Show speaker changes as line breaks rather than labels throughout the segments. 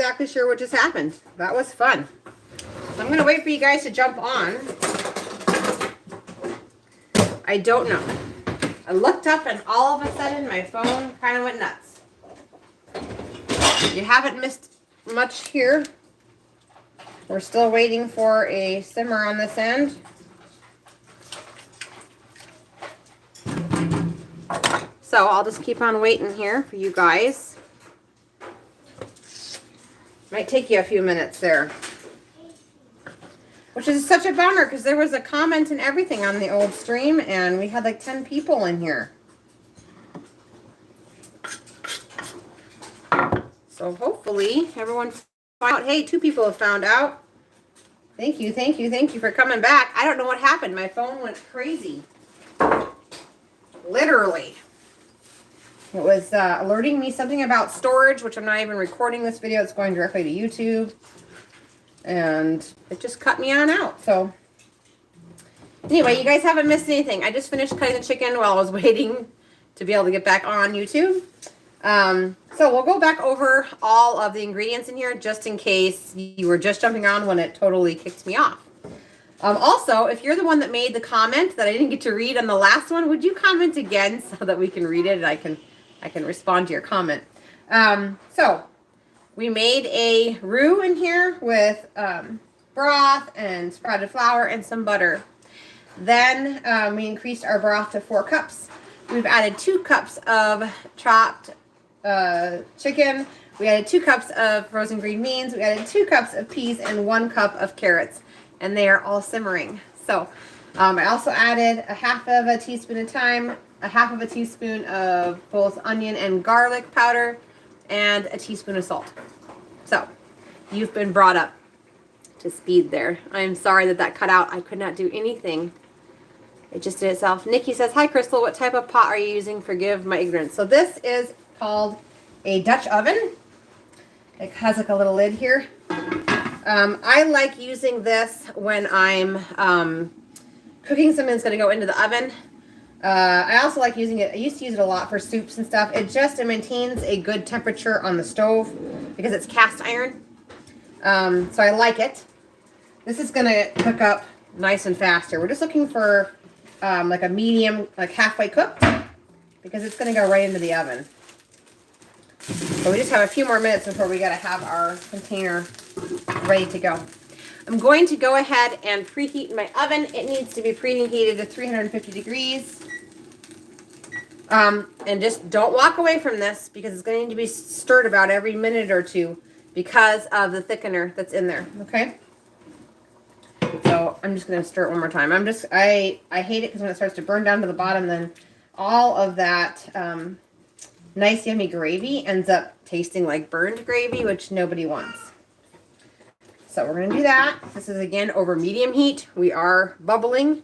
exactly sure what just happened. That was fun. So I'm going to wait for you guys to jump on. I don't know. I looked up and all of a sudden my phone kind of went nuts. You haven't missed much here. We're still waiting for a simmer on this end. So I'll just keep on waiting here for you guys. Might take you a few minutes there. Which is such a bummer because there was a comment and everything on the old stream and we had like 10 people in here. So hopefully everyone found out. Hey, 2 people have found out. Thank you for coming back. I don't know what happened. My phone went crazy. Literally. It was alerting me something about storage, which I'm not even recording this video. It's going directly to YouTube. And it just cut me on out. So anyway, you guys haven't missed anything. I just finished cutting the chicken while I was waiting to be able to get back on YouTube. So we'll go back over all of the ingredients in here just in case you were just jumping on when it totally kicked me off. Also, if you're the one that made the comment that I didn't get to read on the last one, would you comment again so that we can read it and I can respond to your comment. So we made a roux in here with broth and sprouted flour and some butter. Then we increased our broth to 4 cups. We've added 2 cups of chopped chicken. We added 2 cups of frozen green beans. We added 2 cups of peas and 1 cup of carrots. And they are all simmering. So I also added a half of a teaspoon of thyme, a half of a teaspoon of both onion and garlic powder, and a teaspoon of salt. So you've been brought up to speed there. I'm sorry that that cut out. I could not do anything. It just did itself. Nikki says, hi, Crystal. What type of pot are you using? Forgive my ignorance. So this is called a Dutch oven. It has like a little lid here. I like using this when I'm cooking something that's going to go into the oven. I also like using it. I used to use it a lot for soups and stuff. It maintains a good temperature on the stove because it's cast iron. So I like it. This is going to cook up nice and fast here. We're just looking for like a medium, like halfway cooked, because it's going to go right into the oven. So we just have a few more minutes before we got to have our container ready to go. I'm going to go ahead and preheat my oven. It needs to be preheated to 350 degrees. And just don't walk away from this because it's going to need to be stirred about every minute or 2 because of the thickener that's in there. Okay. So I'm just going to stir it one more time. I hate it because when it starts to burn down to the bottom, then all of that nice yummy gravy ends up tasting like burned gravy, which nobody wants. So we're going to do that. This is again over medium heat. We are bubbling.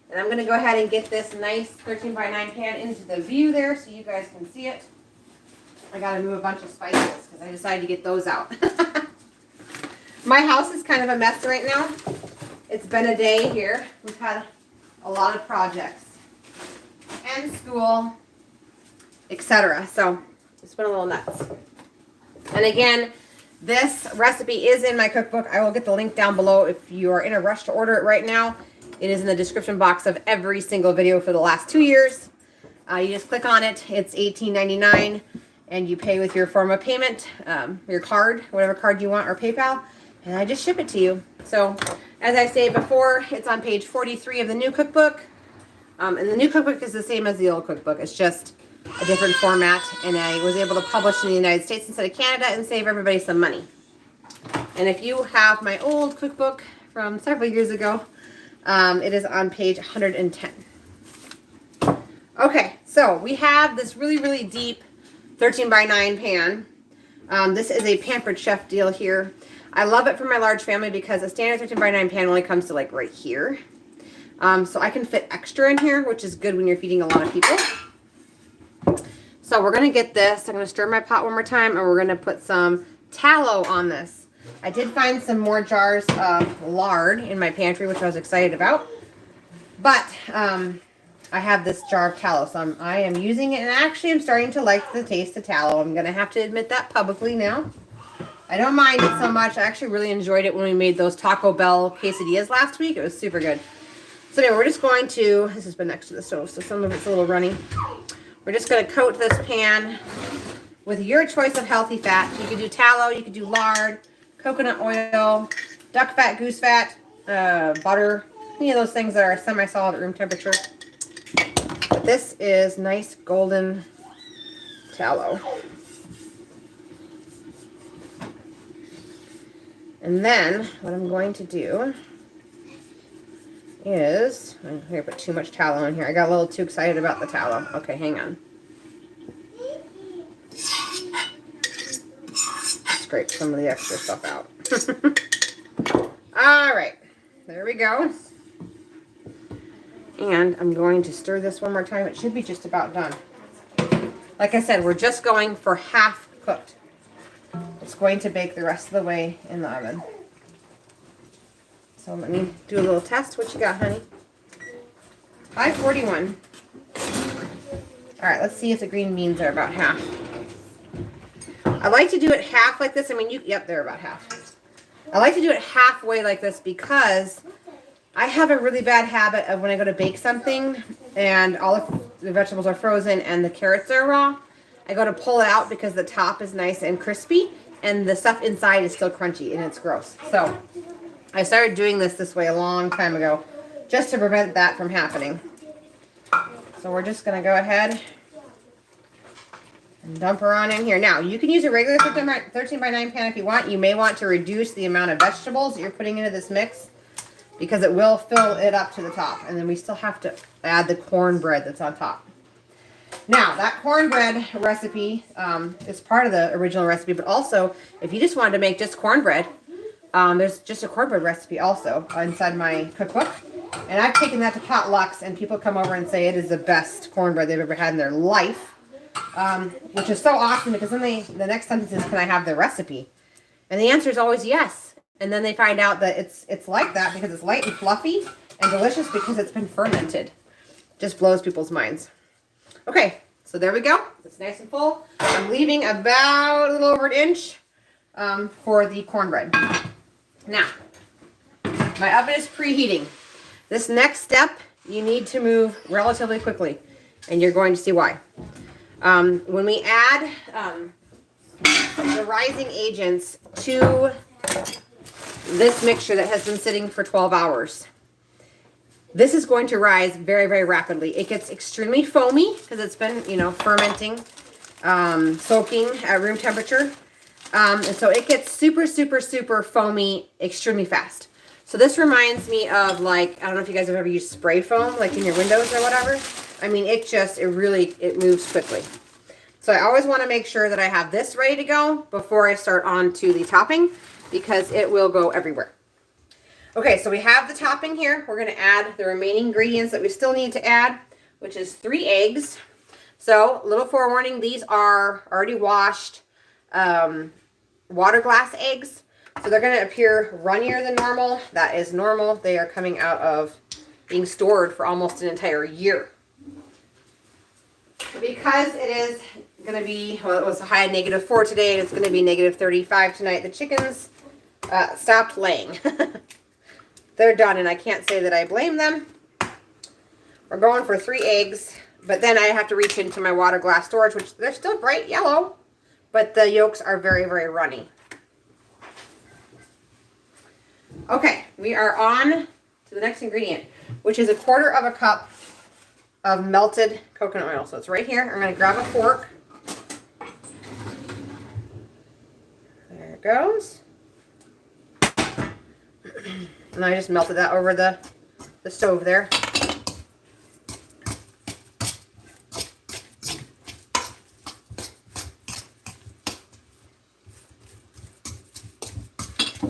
And I'm going to go ahead and get this nice 13x9 pan into the view there so you guys can see it. I got to move a bunch of spices because I decided to get those out. My house is kind of a mess right now. It's been a day here. We've had a lot of projects and school, etc. So it's been a little nuts. And again, this recipe is in my cookbook. I will get the link down below if you are in a rush to order it right now. It is in the description box of every single video for the last 2 years. You just click on it. It's $18.99, and you pay with your form of payment, your card, whatever card you want, or PayPal, and I just ship it to you. So, as I say before, it's on page 43 of the new cookbook. And the new cookbook is the same as the old cookbook. It's just a different format, and I was able to publish in the United States instead of Canada and save everybody some money. And if you have my old cookbook from several years ago, it is on page 110. Okay, so we have this really, really deep 13x9 pan. This is a Pampered Chef deal here. I love it for my large family because a standard 13x9 pan only comes to like right here. So I can fit extra in here, which is good when you're feeding a lot of people. So we're going to get this. I'm going to stir my pot one more time, and we're going to put some tallow on this. I did find some more jars of lard in my pantry, which I was excited about. But I have this jar of tallow, so I am using it, and actually I'm starting to like the taste of tallow. I'm going to have to admit that publicly now. I don't mind it so much. I actually really enjoyed it when we made those Taco Bell quesadillas last week. It was super good. So anyway, we're just going to, this has been next to the stove, so some of it's a little runny. We're just going to coat this pan with your choice of healthy fat. You could do tallow, you could do lard, coconut oil, duck fat, goose fat, butter, any of those things that are semi-solid at room temperature. But this is nice golden tallow. And then what I'm going to do is, I'm going to put too much tallow in here. I got a little too excited about the tallow. Okay, hang on. Scrape some of the extra stuff out. All right, there we go. And I'm going to stir this one more time. It should be just about done. Like I said, we're just going for half cooked. It's going to bake the rest of the way in the oven. So let me do a little test. What you got, honey? 541. All right, let's see if the green beans are about half. I like to do it half like this. I mean, yep, they're about half. I like to do it halfway like this because I have a really bad habit of when I go to bake something and all of the vegetables are frozen and the carrots are raw, I go to pull it out because the top is nice and crispy and the stuff inside is still crunchy and it's gross. So I started doing this way a long time ago just to prevent that from happening. So we're just going to go ahead and dump her on in here. Now, you can use a regular 13 by 9 pan if you want. You may want to reduce the amount of vegetables that you're putting into this mix because it will fill it up to the top. And then we still have to add the cornbread that's on top. Now, that cornbread recipe is part of the original recipe, but also, if you just wanted to make just cornbread, there's just a cornbread recipe also inside my cookbook. And I've taken that to potlucks, and people come over and say it is the best cornbread they've ever had in their life. Which is so awesome because then the next sentence is, can I have the recipe? And the answer is always yes. And then they find out that it's like that because it's light and fluffy and delicious because it's been fermented. Just blows people's minds. Okay, so there we go. It's nice and full. I'm leaving about a little over an inch for the cornbread. Now, my oven is preheating. This next step, you need to move relatively quickly, and you're going to see why. When we add the rising agents to this mixture that has been sitting for 12 hours, this is going to rise very, very rapidly. It gets extremely foamy because it's been, fermenting, soaking at room temperature. And so it gets super, super, super foamy extremely fast. So this reminds me of, like, I don't know if you guys have ever used spray foam, like in your windows or whatever. I mean, it moves quickly. So I always want to make sure that I have this ready to go before I start on to the topping because it will go everywhere. Okay, so we have the topping here. We're going to add the remaining ingredients that we still need to add, which is 3 eggs. So, little forewarning, these are already washed water glass eggs. So they're going to appear runnier than normal. That is normal. They are coming out of being stored for almost an entire year. Because it is going to be, well, it was a high -4 today, and it's going to be -35 tonight. The chickens stopped laying. They're done, and I can't say that I blame them. We're going for 3 eggs, but then I have to reach into my water glass storage, which they're still bright yellow, but the yolks are very, very runny. Okay, we are on to the next ingredient, which is 1/4 cup of melted coconut oil. So it's right here. I'm going to grab a fork. There it goes. And I just melted that over the stove there.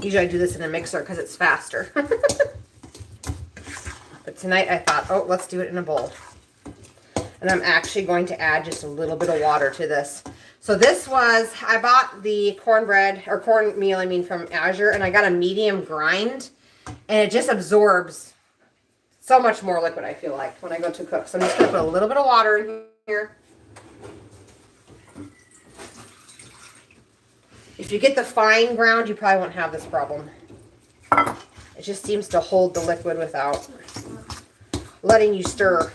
Usually I do this in a mixer because it's faster. But tonight I thought, oh, let's do it in a bowl. And I'm actually going to add just a little bit of water to this. So this was, I bought the cornbread, or cornmeal, I mean, from Azure, and I got a medium grind. And it just absorbs so much more liquid, I feel like, when I go to cook. So I'm just going to put a little bit of water in here. You If you get the fine ground, you probably won't have this problem. It just seems to hold the liquid without letting you stir.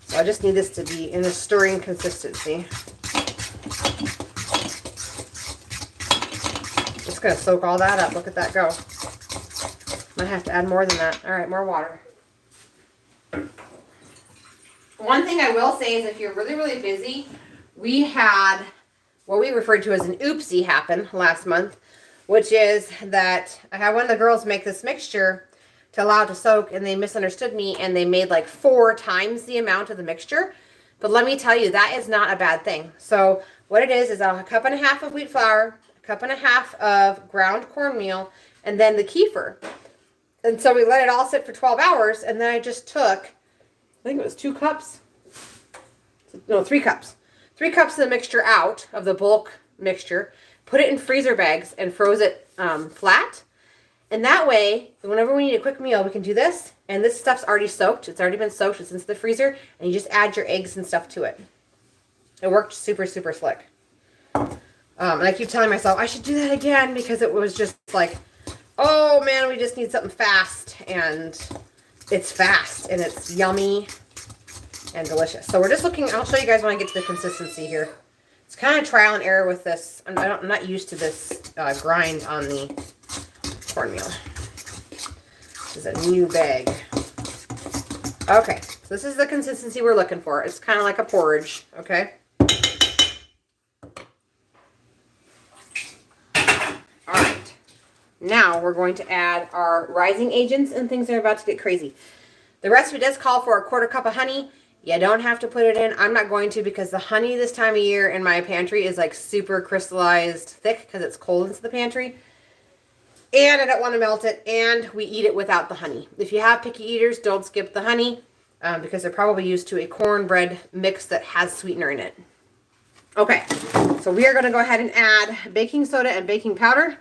So I just need this to be in a stirring consistency. Just gonna soak all that up. Look at that go. Might have to add more than that. All right, more water. One thing I will say is if you're really, really busy, we had what we referred to as an oopsie happen last month, which is that I had one of the girls make this mixture to allow it to soak, and they misunderstood me, and they made like 4 times the amount of the mixture. But let me tell you, that is not a bad thing. So what it is a 1.5 cups of wheat flour, 1.5 cups of ground cornmeal, and then the kefir. And so we let it all sit for 12 hours, and then I just took, I think it was 2 cups. No, 3 cups. 3 cups of the mixture out of the bulk mixture, put it in freezer bags, and froze it flat. And that way, whenever we need a quick meal, we can do this. And this stuff's already soaked. It's already been soaked. It's into the freezer. And you just add your eggs and stuff to it. It worked super, super slick. And I keep telling myself, I should do that again, because it was just like, oh man, we just need something fast. And it's fast. And it's yummy and delicious. So we're just looking, I'll show you guys when I get to the consistency here. It's kind of trial and error with this. I'm not used to this grind on the cornmeal. This is a new bag. Okay, so this is the consistency we're looking for. It's kind of like a porridge, okay? All right, now we're going to add our rising agents, and things are about to get crazy. The recipe does call for a 1/4 cup of honey. You don't have to put it in. I'm not going to, because the honey this time of year in my pantry is like super crystallized thick because it's cold into the pantry. And I don't want to melt it, and we eat it without the honey. If you have picky eaters, don't skip the honey because they're probably used to a cornbread mix that has sweetener in it. Okay, so we are going to go ahead and add baking soda and baking powder.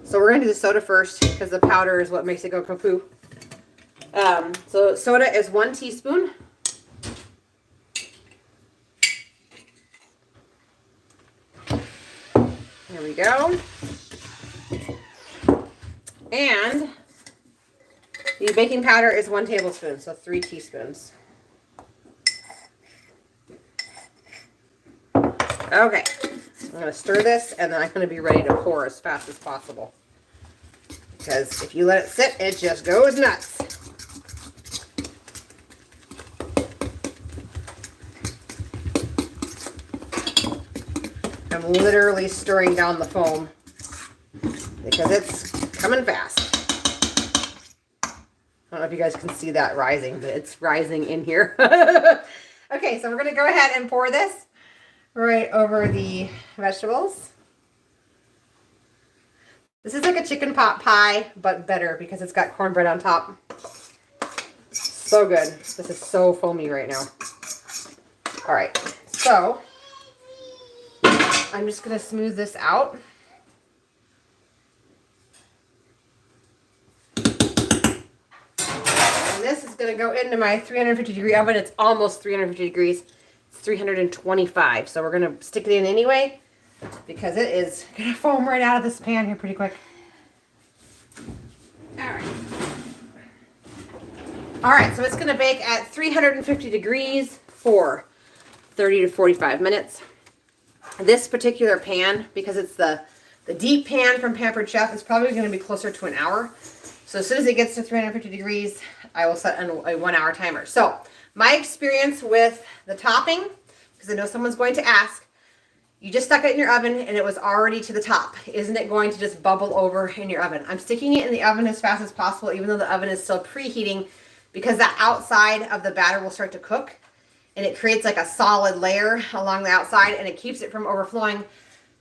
So we're going to do the soda first because the powder is what makes it go kapoo. So soda is 1 teaspoon. There we go. And the baking powder is 1 tablespoon, so 3 teaspoons. Okay, I'm going to stir this, and then I'm going to be ready to pour as fast as possible. Because if you let it sit, it just goes nuts. I'm literally stirring down the foam because it's coming fast. I don't know if you guys can see that rising, but it's rising in here. Okay, so we're going to go ahead and pour this right over the vegetables. This is like a chicken pot pie, but better because it's got cornbread on top. So good. This is so foamy right now. All right, so I'm just going to smooth this out. And this is going to go into my 350-degree oven. It's almost 350 degrees. It's 325. So we're going to stick it in anyway because it is going to foam right out of this pan here pretty quick. All right, so it's going to bake at 350 degrees for 30 to 45 minutes. This particular pan, because it's the deep pan from Pampered Chef, is probably going to be closer to an hour. So as soon as it gets to 350 degrees, I will set a 1-hour timer. So my experience with the topping, because I know someone's going to ask, you just stuck it in your oven and it was already to the top. Isn't it going to just bubble over in your oven? I'm sticking it in the oven as fast as possible, even though the oven is still preheating, because that outside of the batter will start to cook. And it creates like a solid layer along the outside, and it keeps it from overflowing.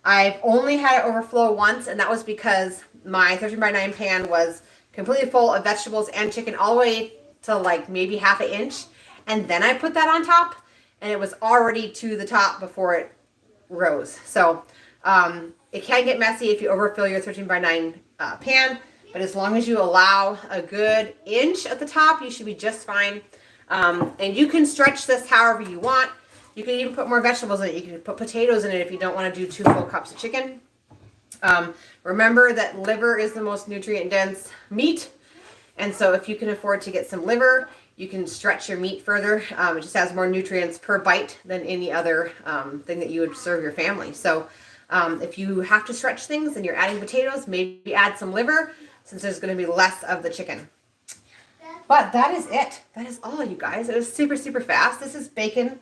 I've only had it overflow once, and that was because my 13x9 pan was completely full of vegetables and chicken all the way to like maybe ½ an inch. And then I put that on top, and it was already to the top before it rose. So it can get messy if you overfill your 13x9 pan, but as long as you allow a good inch at the top, you should be just fine. And you can stretch this however you want. You can even put more vegetables in it. You can put potatoes in it if you don't want to do 2 full cups of chicken. Remember that liver is the most nutrient dense meat. And so if you can afford to get some liver, you can stretch your meat further. It just has more nutrients per bite than any other thing that you would serve your family. So if you have to stretch things and you're adding potatoes, maybe add some liver since there's going to be less of the chicken. But that is it. That is all, you guys. It was super, super fast. This is bacon.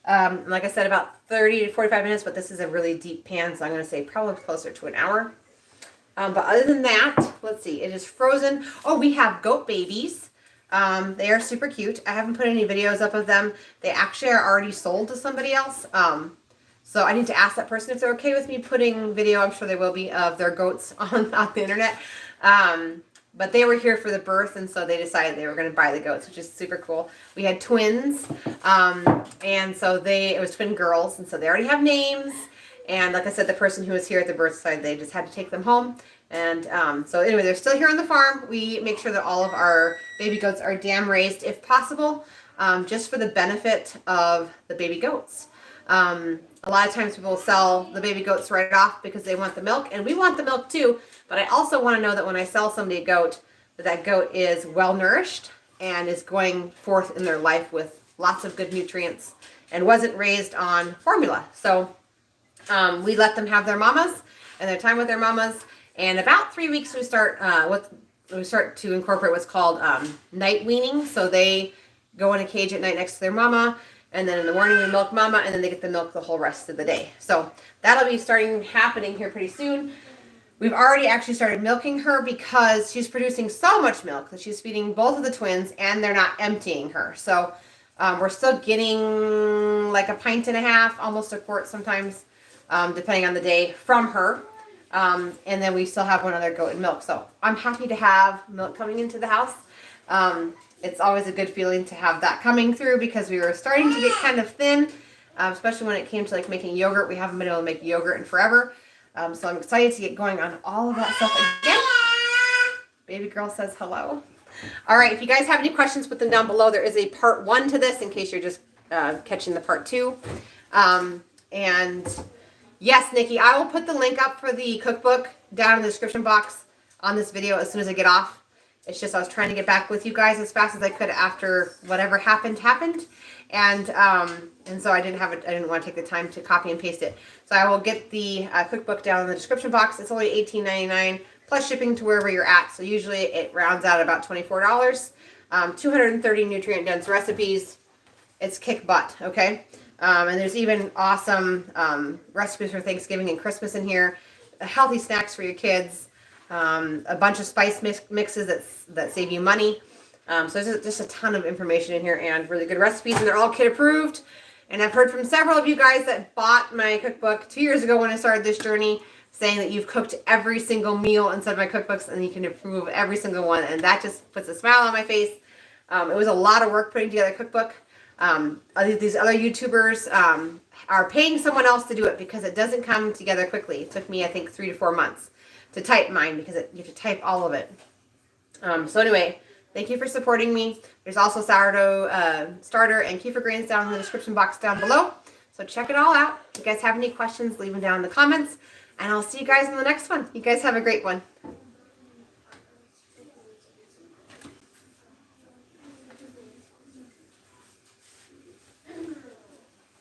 Like I said, about 30 to 45 minutes, but this is a really deep pan, so I'm going to say probably closer to an hour. But other than that, let's see. It is frozen. Oh, we have goat babies. They are super cute. I haven't put any videos up of them. They actually are already sold to somebody else. So I need to ask that person if they're okay with me putting video, I'm sure they will be, of their goats on the internet. But they were here for the birth, and so they decided they were going to buy the goats, which is super cool. We had twins, and so it was twin girls, and so they already have names. And like I said, the person who was here at the birth side, they just had to take them home. And so anyway, they're still here on the farm. We make sure that all of our baby goats are dam raised if possible, just for the benefit of the baby goats. A lot of times people sell the baby goats right off because they want the milk, and we want the milk too. But I also want to know that when I sell somebody a goat, that goat is well nourished and is going forth in their life with lots of good nutrients and wasn't raised on formula. So we let them have their mamas and their time with their mamas. And about 3 weeks we start to incorporate what's called night weaning. So they go in a cage at night next to their mama, and then in the morning we milk mama, and then they get the milk the whole rest of the day. So that'll be happening here pretty soon. We've already actually started milking her because she's producing so much milk that she's feeding both of the twins, and they're not emptying her. So we're still getting like a pint and a half, almost a quart sometimes, depending on the day, from her. And then we still have one other goat in milk. So I'm happy to have milk coming into the house. It's always a good feeling to have that coming through because we were starting to get kind of thin, especially when it came to like making yogurt. We haven't been able to make yogurt in forever. So I'm excited to get going on all of that stuff again. Baby girl says hello. All right, if you guys have any questions, put them down below. There is a part 1 to this in case you're just catching the part 2. And yes, Nikki, I will put the link up for the cookbook down in the description box on this video as soon as I get off. It's just I was trying to get back with you guys as fast as I could after whatever happened. And so I didn't want to take the time to copy and paste it. So I will get the cookbook down in the description box. It's only $18.99 plus shipping to wherever you're at. So usually it rounds out about $24. 230 nutrient dense recipes. It's kick butt, okay? And there's even awesome recipes for Thanksgiving and Christmas in here. Healthy snacks for your kids. A bunch of spice mixes that save you money. So there's just a ton of information in here and really good recipes, and they're all kid approved. And I've heard from several of you guys that bought my cookbook 2 years ago when I started this journey, saying that you've cooked every single meal inside my cookbooks and you can approve every single one, and that just puts a smile on my face. It was a lot of work putting together a cookbook. These other YouTubers are paying someone else to do it because it doesn't come together quickly. It took me, I think, 3 to 4 months to type mine because you have to type all of it. So anyway, thank you for supporting me. There's also sourdough starter and kefir grains down in the description box down below. So check it all out. If you guys have any questions, leave them down in the comments. And I'll see you guys in the next one. You guys have a great one.